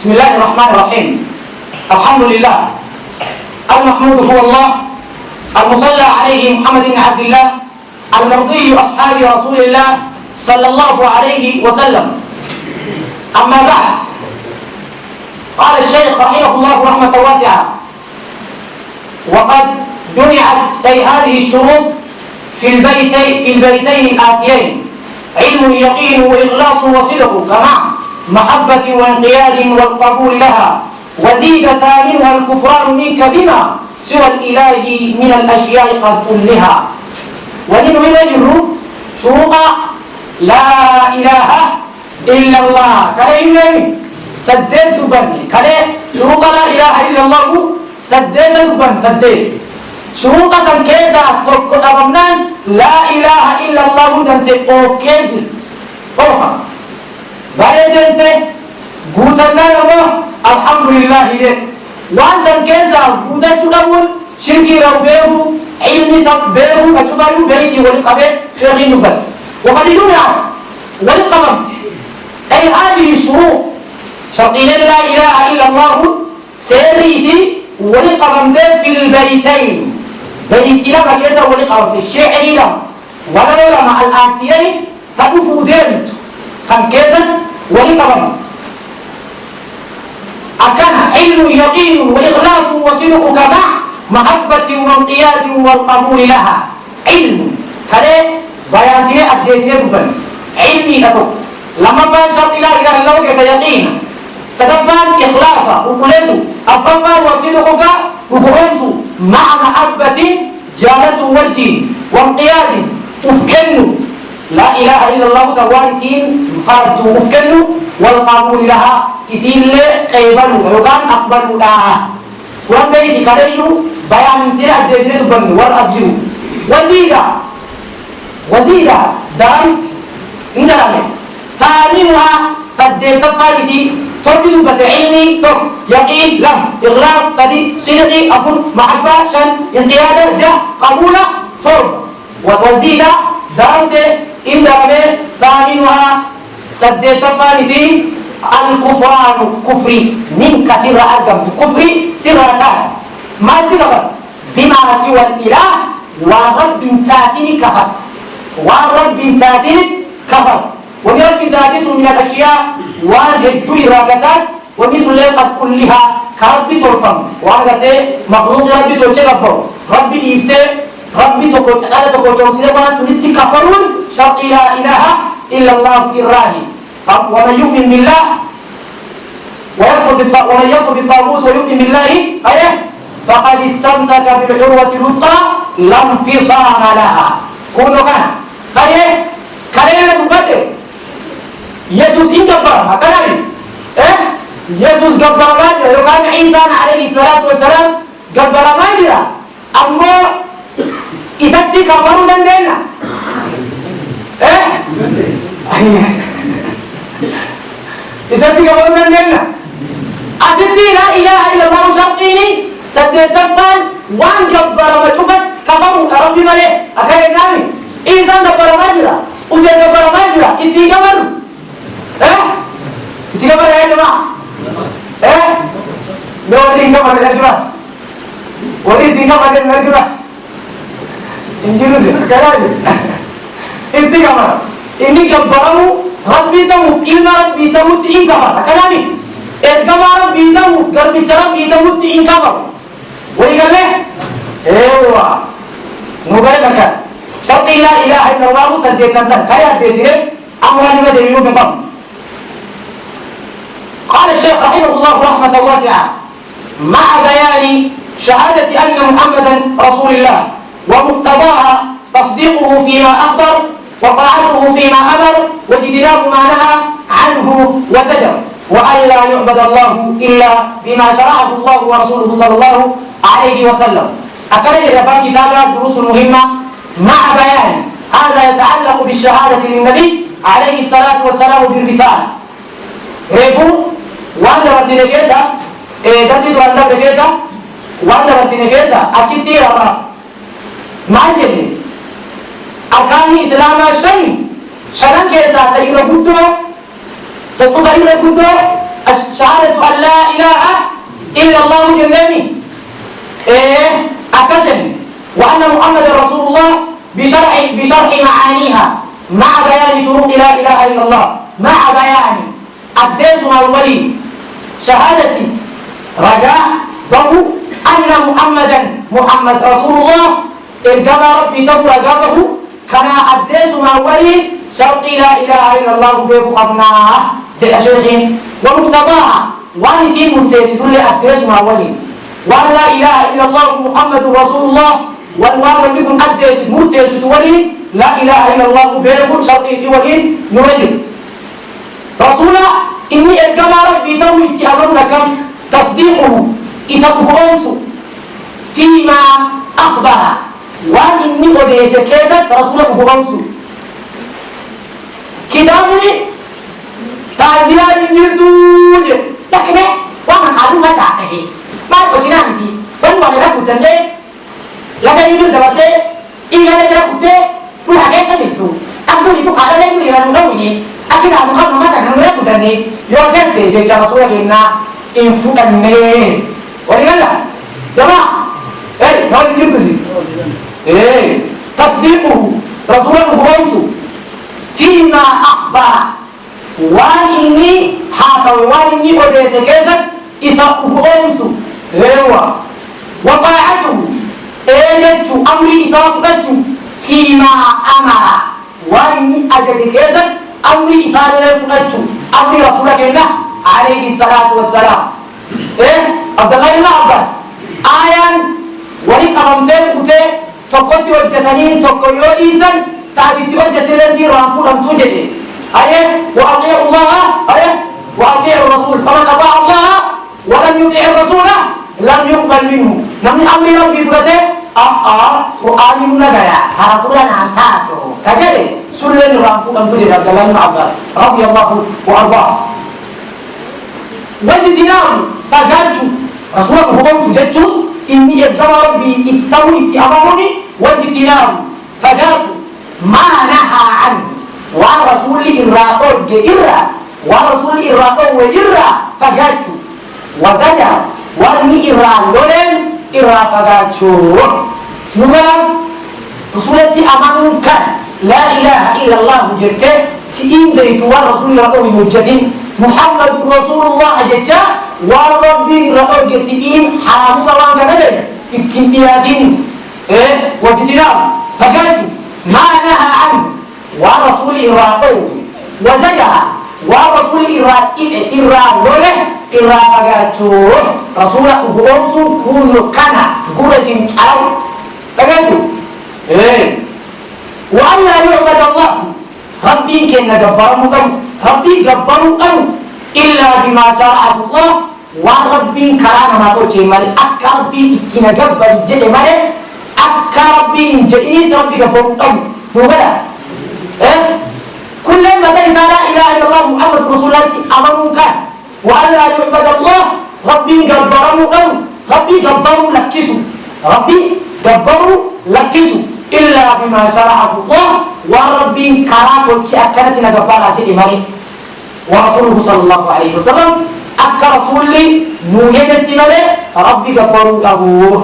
بسم الله الرحمن الرحيم. الحمد لله المحمود هو الله المصلى عليه محمد بن عبد الله المرضي أصحاب رسول الله صلى الله عليه وسلم. أما بعد، قال الشيخ رحمه الله رحمة واسعة: وقد جمعت هذه الشروط في البيتين الآتيين: علم يقين وإخلاص وصدق كمع محبة وانقياد والقبول لها، وزيد ثامنها الكفران منك بما سوى الإله من الأشياء قد كلها. ولنه يجر شروط لا إله إلا الله كلمة سدد بني كله شروط لا إله إلا الله سدد بن سدد شروط كيسا أبمنا لا إله إلا الله دنت أوف كيجت أوفا بعدين قوتنا الله الحمد لله وانسان كيسا قوتا تقول شركي رفيه علمي سبيه أتفايو بيتي ولقبه شيخي نبال. وقد جمع ولقبت أي هذه الشروط شرطين لا إله إلا الله سيريسي ولقبت في البيتين بيتي لما كيسا ولقبت الشعري لما ولا لما الآتيين تقفوا ديمت كان كيسا ولقبت أكان علم يقين وإخلاص وصدق كمع محبة وانقياد والقبول لها. علم كله بيانسية أديسية دبن علمي أتو لما فان شرط لا إله إلا الله يقين سدفان إخلاصا وقلسو أففان وصدقك وقرنسو مع محبة جالته وجه وانقياد أفكنو لا إله إلا الله توارسين فرد أفكنو والقبول لها إسين لقيبلو ويقان أقبلو لها وان بيتي كريو بيان سيرا أدسيني دبن والأبجيو وزيدا دانت اندرامي ثامنها سدين تفارسي تربيو بتعيني تر يقين لم إغلاق صدي صدقي أفن محبة شن انقيادة جه قبولة تر وزيدا دانت اندرامي ثامنها سدين تفارسي الكفران كفري من كسر أرقم كفري سر تات ما تقبل بما سوى الإله ورب تاتني كفر ورب تاتني كفر ورب تاتس من الأشياء واجد إراكتات ومثل قد كلها كرب ترفمت وهذا مخلوق رب ترجبه رب إفته رب تكوت على تكوت وسيدنا سنتي كفرون شرط لا إله إلا الله الراهي. ومن يؤمن بالله ومن يكفر بالطاغوت ويؤمن بالله فقد استمسك بالعروة الوثقى لا انفصام لها. كونوا كان لا تبدل يسوع إن جبر ما كان يسوع جبر ما جرى وكان عيسى عليه الصلاة والسلام جبر ما جرى أما إذا تكفروا دندنا إذا تكفروا دندنا أسدي لا إله إلا الله شرطيني سدد تفان وان جبر ما شفت كفروا ربي ملئ أكيد نامي إذا جبر ما جرى وجا جبر ما جرى إنتي جبر إنتي جبر يا جماعة نوري جبر يا جماعة ولي دي جبر يا جماعة إنجلوزي كلامي إنتي جبر إني جبروا ربي توف إلما ربي توت إن جبر كلامي إرجما ربي توف قربي ربي توت إن جبر ويقال له ايوه نوبلك شرط لا اله الا الله سديتنتن كايا ديسير امران ما دينو فقط. قال الشيخ رحمه الله رحمه واسعه: مع بيان شهاده ان محمدا رسول الله ومقتضاها تصديقه فيما اخبر وطاعته فيما امر واجتناب ما نهى عنه وزجر، وأن لا يعبد الله إلا بما شرعه الله ورسوله صلى الله عليه وسلم. أكرر يبقى كتابة دروس مهمة مع بيان هذا يتعلق بالشهادة للنبي عليه الصلاة والسلام بالرسالة. ريفو وأنت رسيني كيسا تسيد وأنت بكيسا وأنت رسيني كيسا أتشتير الله ما جبني أركان الإسلام شن كيسا تيرا قدو ستغير كنتو شهادة أن لا إله إلا الله جنبي أكذب وأن محمد رسول الله بشرح معانيها مع بيان شروط لا إله إلا الله مع بيان الدرس الأولي شهادة رجاء ضوء أن محمد رسول الله إرجما ربي تقول رجاءه كما الدرس الأولي شرط لا إله إلا الله بيبو خبناه جل شيخين ومقتضاها ونسيب متسد للدرس الأولي وأن لا إله إلا الله محمد رسول الله والواو بكم الدرس متسد ولي لا إله إلا الله بيبو شرط ولي نرجم رسولا إني إرجما ربي تقول اتأمرنا كم تصديقه إسابه فيما أخبر وإني أدرس كذا رسوله بغمسه كتابي تعذيرات جردود لكن ومن عدو ما تعسه ما تقولنا أنتي وأنا ولا كنت ليه لكن يقول دبته إيه أنا كده كنت روح كيسة جتو أقول لك على ليه يقول لنا نقولني أكيد أنا مخاف ما تكلم ولا كنت ليه يوم كده جت رسوله كنا إنفوكني ولا لا جماعة إيه نقول يجيبوا إيه تصديقه رسوله بغمسه فيما أخبر وإني حاصل وإني أدرس كذا إذا بغمسه هو وطاعته أجدت أمري إذا فقدت فيما أمر وإني أجد كذا أمري إذا فقدت أمري رسولك الله عليه الصلاة والسلام إيه عبد الله بن عباس آيان ولك أمامتين قتي تقوتي وجتنين تقويو إيزان تعدي وجت الذي رافو لم توجد أيه وأطيع الله أيه وأطيع الرسول فمن أطاع الله ولم يطيع الرسول لم يقبل منه نمي أمر ربي فلته قرآن من نجايا رسولنا أنتاتو كجلي سلن رافو لم توجد عبد الله بن عباس رضي الله وأرضاه وجدناه فجاجو رسوله بقوم فجاجو إني أجمع ربي اتوي اتأمرني وجدناه فجاجو ما نهى عنه ورسول إراء إراء ورسول إراء وإراء فجاجو وزجر ورني إراء لولن إراء فجاجو نقول رسولتي أمامهم كان لا إله إلا الله جرته سئين بيت ورسول إراء ونجتين محمد رسول الله أجتا وربي إراء سئين حرام الله كمدن اتنبياتين وابتنام فجاجو ما نهى عنه ورسول إراءه وزجر ورسول إراء له إراء فقاتو رسول أبوامسو كل كان قرسين شعر فقاتو وأن لا يعبد الله ربي كن جبرم ربي جبرم إلا بما شرعه الله وربي كلام ما توجه مال أكربي اتنا جبر جد مال أكربي جئني ربي جبرم نقول كل ما تنسى لا إله إلا الله محمد رسول الله أمرهم كان وأن لا يعبد الله ربي جبرم ربي جبرم لكسو ربي جبرم لكسو إلا بما شرعه الله وربي كرات وشأكلت لجبارة جمالي ورسوله صلى الله عليه وسلم أكا رسول لي مهمة مالي ربي جبرم أبوه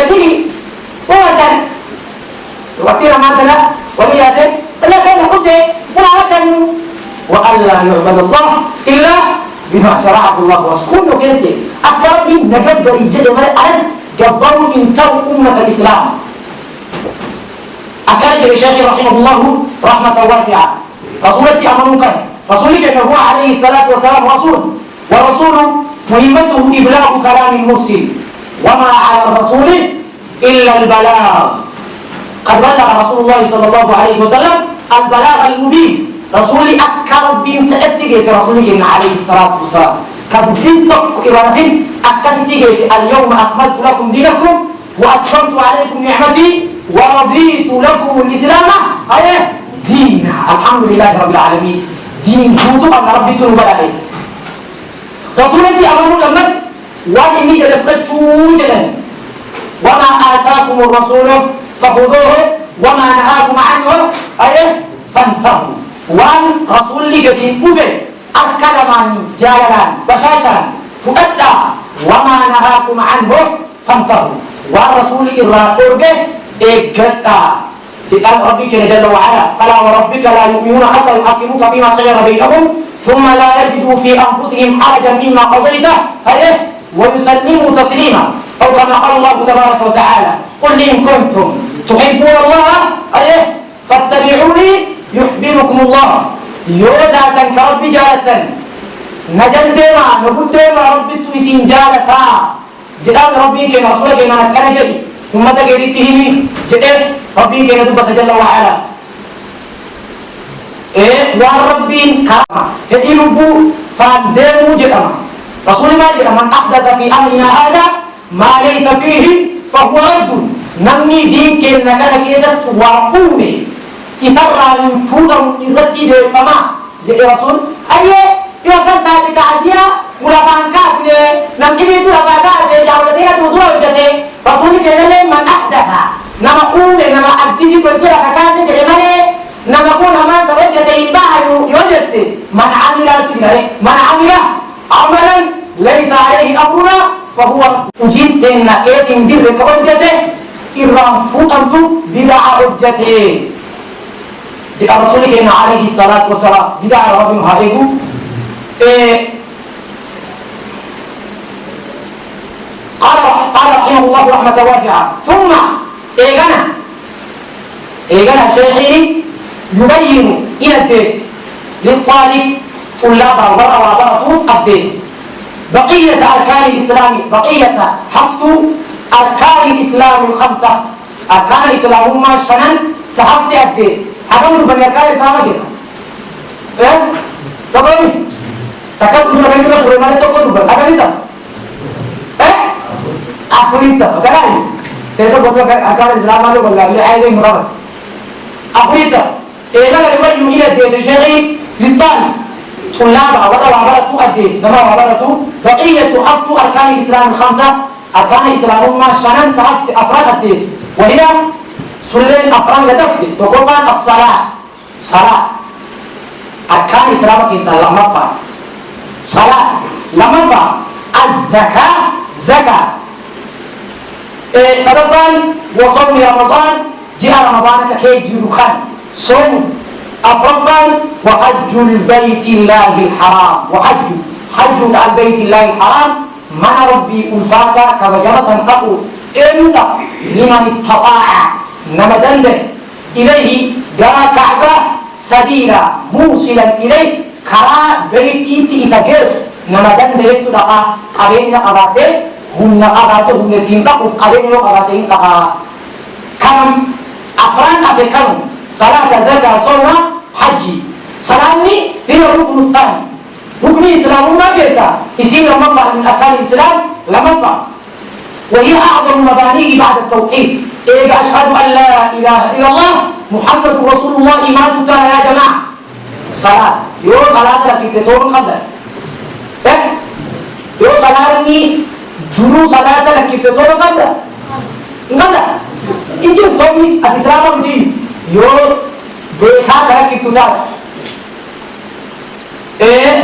سي وقتاً وقتي رمضان ولياتك لا كان قلت وأن لا يعبد الله إلا بما شرعه الله وكل كيسي أقرب من نجبر الجدل على جبر من تو أمة الإسلام أكاد الشيخ رحمه الله رحمة واسعة رسولتي أمامك رسولك أنه هو عليه الصلاة والسلام رسول ورسول مهمته إبلاغ كلام المرسل وما على الرسول إلا البلاغ قد بلغ رسول الله صلى الله عليه وسلم البلاغ المبين رسولي أكرب بين سأتيجي رسولك عليه الصلاة والسلام كبين تق إبراهيم أكسيتيجي اليوم أكملت لكم دينكم وأتممت عليكم نعمتي ورضيت لكم الإسلام أيه دينا الحمد لله رب العالمين دين كتب أن ربي تنبل عليه رسولتي أمامه المس وإني لفتشون جدا وما آتاكم الرسول فخذوه وما نهاكم عنه أيه فانتهوا وان رسول لي قدين أفل أكلمان جالان بشاشا فؤدا وما نهاكم عنه فانتهوا والرسول إرقى إيقظا تقال ربك جل وعلا فلا وربك لا يؤمنون حتى يحكموك فيما شجر بينهم ثم لا يجدوا في أنفسهم حرجا مما قضيته ويسلموا تسليما أو كما قال الله تبارك وتعالى قل إن كنتم تحبون الله فاتبعوني يحببكم الله يودا كرب جالة نجل ديما نقول ديما ربي تويسين جالة جدام ربي كنا رسولك كنا نكنا جدي ثم تجدي تهمي جدي ربي كنا دبت جل وعلا والربي كرما فإلبو فاندمو جدما رسول ما جل من أحدث في أمرنا هذا ما ليس فيه فهو رد نمني دين كنا كنا كيزت وقومي إسرع من فوضى إردتي دي فما جدي رسول أيه يوكس تاتي تعديها ولا فانكات نمجيبي تو لفاكا سيجاولتين تودوا وجدي رسول كنا لي من أحدث نما قومي نما أكتسي كنتي لفاكا سيجري مالي نما قوم ما توجدي باها يوجدتي من عمل من عمل عملا ليس عليه أمرنا فهو أجيبتنا كيس انجيب كوجته إرام فوقنتو بدع حجته جاء رسولك عليه الصلاة والسلام بدع ربهم هائبو قال رحمه الله رحمة واسعة ثم إيغانا شيخي يبين إلى الديس للطالب طلابا برا وبرطوف الديس بقية أركان الإسلام بقية حفظ أركان الإسلام الخمسة أركان الإسلام ما شنن تحفظ الديس حكمت بني أركان الإسلام كيسا تقولي تكبر مكان كده سوري مالك تقول بر أكمل إنت أقول إنت كلامي تيجي تقول أركان الإسلام ما له ولا اللي عايزه مراد أقول إنت إذا لا يبين إلى الديس الشيخي للطالب طلابا ولا وعبرته الديس نما وعبرته بقية حفظ أركان الإسلام الخمسة أركان الإسلام ما شنن تحفظ أفراد الديس وهي سلين أفراد تحفظ تقوفا الصلاة صلاة أركان الإسلام كيسا لما فا صلاة لما فا الزكاة زكاة صدقا وصوم رمضان جاء رمضان كي جروكان صوم أفرفا وحج البيت الله الحرام حج البيت الله الحرام من ربي ألفاتا كبجرسا تقول إن لمن استطاع نمدن به إليه جاء كعبة سبيلا موصلا إليه كرا بيتي تيساكيف نمدن به تدقى قبين قباته هم قباته هم تنقف قبين قباته انتقى كم أفران أفكام صلاة زكاة صوم حجي صلاني هي الركن الثاني ركن الإسلام ما كيسا يصير لمنفع من أركان الإسلام لمنفع وهي أعظم مبانيه بعد التوحيد إيه أشهد أن لا إله إلا الله محمد رسول الله ما تترى يا جماعة صلاة يو صلاة لك تسوم قبل يو صلاة درو صلاة لك تسوم قبل إنجل صومي الإسلام بدي يو بيخا لك تترى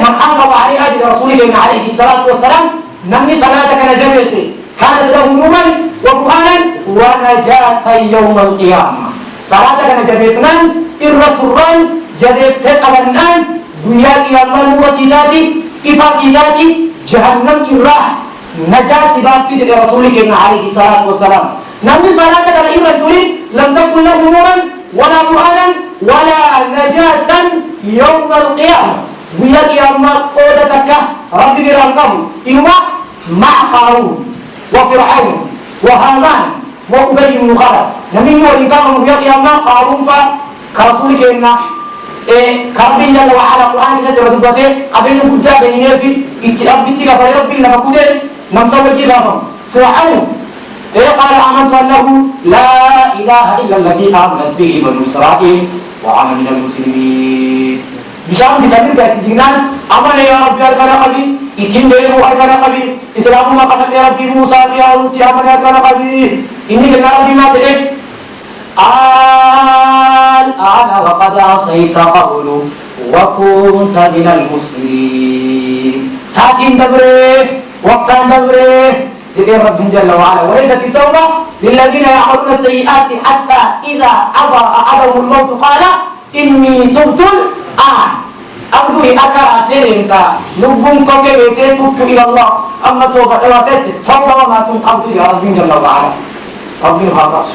من أنقض عليها رسوله عليه الصلاة والسلام نمي صلاتك نجمسي كانت له نورا وبرهانا ونجاة يوم القيامة صلاتك نجمسنان إرتران جبفتك أبنان بيا قياما نور سيداتي إفا سيداتي جهنم إراه نجاة سبابتي رسولك عليه الصلاة والسلام نمي صلاتك إرترين لم تكن له نورا ولا برهانا ولا نجاة يوم القيامة ويا قيامة قودتك ربي برمكه إنما مع قارون وفرعون وهامان وأبي بن خلف نمين ولكم ويا قيامة قارون فكرسولك إن كربين جل وعلا قرآن سجل ودبته قبل كجا بيني في اتلاب بيتك فريرب لما كده نمسوا جيرهم فرعون قال آمنت أنه لا إله إلا الذي آمنت به بنو إسرائيل وأنا من المسلمين بشام بتامين كاتجنان أمانة يا ربي أركان قبي إتين ديرو أركان قبي إسلام ما قبل يا ربي موسى يا ربي أمانة أركان قبي إني جل ربي ما تلك الآن وقد عصيت قبل وكنت من المسلمين. ساتين دبره وقتان دبره لغير رب جل وعلا. وليست التوبة للذين يعملون السيئات حتى إذا حضر أحدهم الموت قال إني تبت الآن. أمدوه أكراتين انت لبون كوكي بيتي تبت إلى الله. أما توبة وفت توبة وما تنقض يا رب جل وعلا. ربي خلاص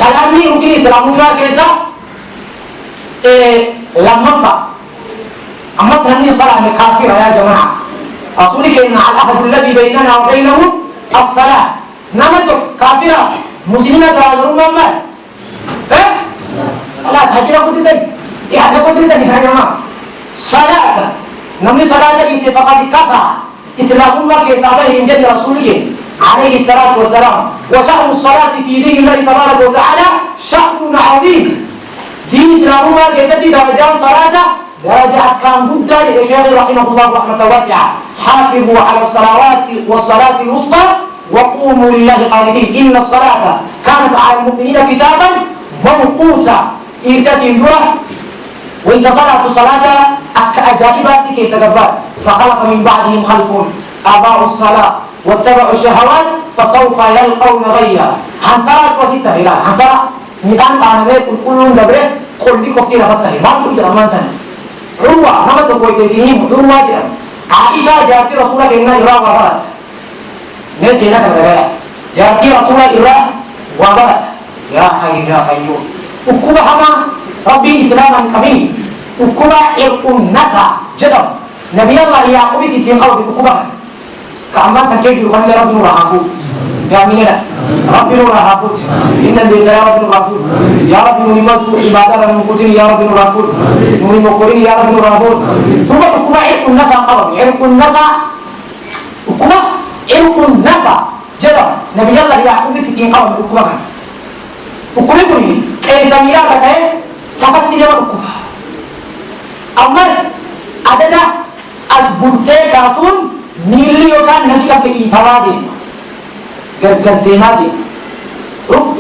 سلامي ممكن إسلامنا كيسا لما فا أما سلامي صلاة كافرة يا جماعة. رسولك إن على الأحد الذي بيننا وبينهم الصلاة. نمتك كافرة مسلمة تراجعون مما صلاة هكذا قلت لك جهاد قلت لك يا جماعة صلاة نمني صلاة ليس فقط كفر إسلامنا كيسا بهم جد رسولك عليه الصلاة والسلام. وشأن الصلاة في دين الله تبارك وتعالى شأن عظيم. دين إسلامنا كيسا درجة صلاة درجة كان بدا للشيخ رحمه الله رحمة واسعة. حافظوا على الصلوات والصلاة الوسطى وقوموا لله قانتين. إن الصلاة كانت على المؤمنين كتابا موقوتا. ارتسلوا وإن صلاة صلاة أجائبات كيس قبات. فخلق من بعدهم خلف أضاعوا الصلاة واتبعوا الشهوات فسوف يلقون غيا. عن صلاة وستة هلال عن صلاة ميدان بانوي كلهم دبره قل لي كفتي لفتة ما تقول جرمان تاني عروة نما تقول تسيهم عروة جرم. عائشة جارتي رسولك إنها إراء وبرد نسي لك الدقاء جارتي رسولك إراء وبرد يا حي يا قيوم. وكما هما ربي إسلاما كمين وكما إرق النسى جدم نبي الله يعقوب تتيقوا بكما كأمان تكيد يقول رب نور حافظ يا مينا رب نور حافظ إن البيت يا رب نور حافظ يا رب نور مذكور عبادنا المقتل يا رب نور حافظ نور مقرين يا رب نور حافظ. ثم كما إرق النسى قوم إرق النسى وكما إرق النسى جدم نبي الله يعقوب تتيقوا بكما وكل كل أي زميلا بكاء فقط تجمع بكما. أمس عدد أتبرتي كاتون نيلي يوكان نتيجة كإيتوادي قدمادي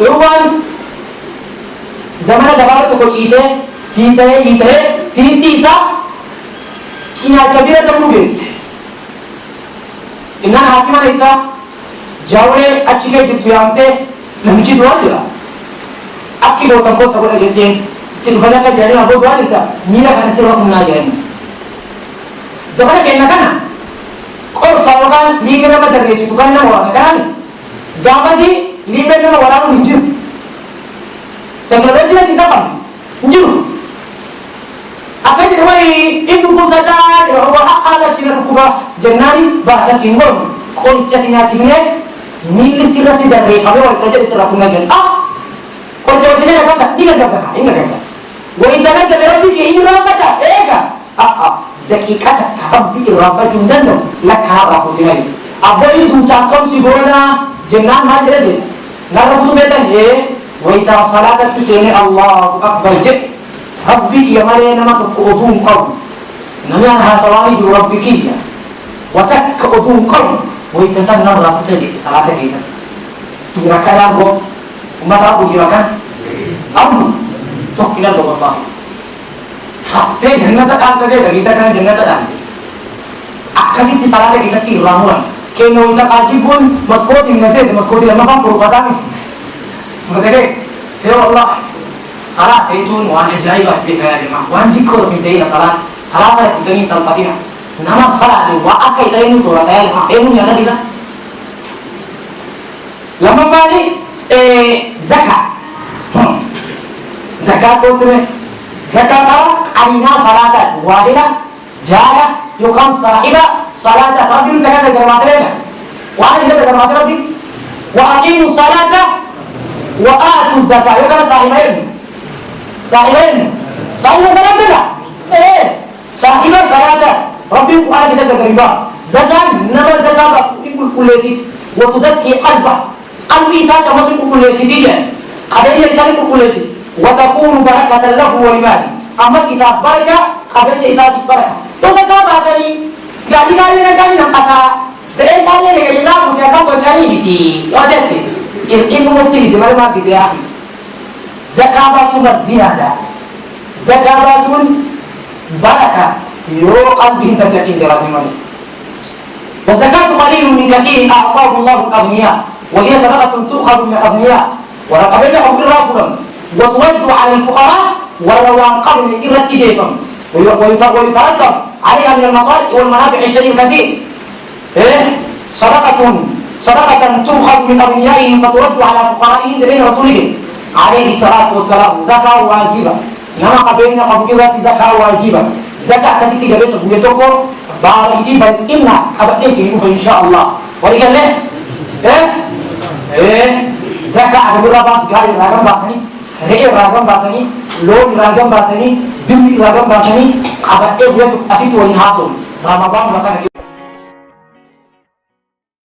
روان زمان دبارة تقوليسه هيتيسا كنا كبيرة تموجد إننا حاكمة ليسا جاولة أشيكي جتويامته نمشي دوالي أكيد هو تقول تقول أجتين تلفنا كجاني أبو دوالي تا ميلا كان سيرهم ناجين زمان كنا كنا और सावधान लीमे ना बदल रही थी दुकान ना हुआ क्या नहीं गाँव से लीमे ना वाला वो हिंजू टेक्नोलॉजी ना चिंता कम हिंजू akan wai indu kun sada wa ala kina kuba jannani ba ta singon ko cha sinya tinne mili sirati da re habe wa taje sira kunna gen ko cha tinne ka ta inga ka inga ka wai daga ka rabbi ke ira ka ta ega dakikata rabbi rafa jundan laka ra ko tinai abai du ta kam si bona jannan ma jere nara tu fetan e wai ta salata tisene Allahu akbar je ربك يا مريم ما تقودون قوم نميانها سوائج ربك وتكودون قوم ويتسنى ربك تجي صلاة كيسا تقرأ كلام قوم وما تقول يركان أمر تقل الله الله حفتي جنة الآن تجي kita kena جنة الآن أكسي ti صلاة كيسا تيرامون كأنه إنك عجيبون مسكوت النسيت مسكوت لما فهم قرباتان مدرك يا الله salat itu nuan ajaib bika ya jemaah. Wan dikor misalnya salat itu tadi salpatina. Nama salat itu wa akai saya ini surat ayat jemaah. Ini ada bisa. Lama kali zakat. Zakat itu me zakat arina salat wahida jala yukam sahiba salat tapi kita kan ada masalah. Wa ada ada masalah di. Wa aqimu salata wa atu zakat. Yukam sahibain. Sahibain, sahiba salat dah. Sahiba salat. Rabbi Quran kita berkata, zakat, nama zakat ikut kulesi. Waktu zakki qalbah, qalbi isa termasuk kulesi dia. Kabarnya isa ikut kulesi. Watakunu barakatan lahu wa limani. Amat isa barakah, kabarnya isa barakah. Tu zakat bahasa ni. Kali nak kata. Kali nak kita nak cari biti. Ada tu. إن مفتي دمار ما في يا أخي زكاة باسون زيادة زكاة باسون بركة يوقن به تتكين دراتي والزكاة قليل من كثير أعطاه الله الأغنياء وهي صدقة تؤخذ من الأغنياء ورقبتها أقول رافضا وتوجه على الفقراء ولو عن قبل إرة ديفا ويترتب عليها من المصالح والمنافع شيء كثير إيه صدقة تؤخذ من أغنيائهم فترد على فقرائهم لبين رسولهم عليه الصلاة والسلام زكاة واجبة نما قبلنا قبل زكاة واجبة زكاة كسيتي جبسة بيتوكو بعد يسيب إن قبل يسيبه إن شاء الله ولكن له زكاة أقول باس غاري راجم باسني رئي راجم باسني لون راجم باسني بني راجم باسني قبل بيتوك أسيت وين حاصل رمضان مكان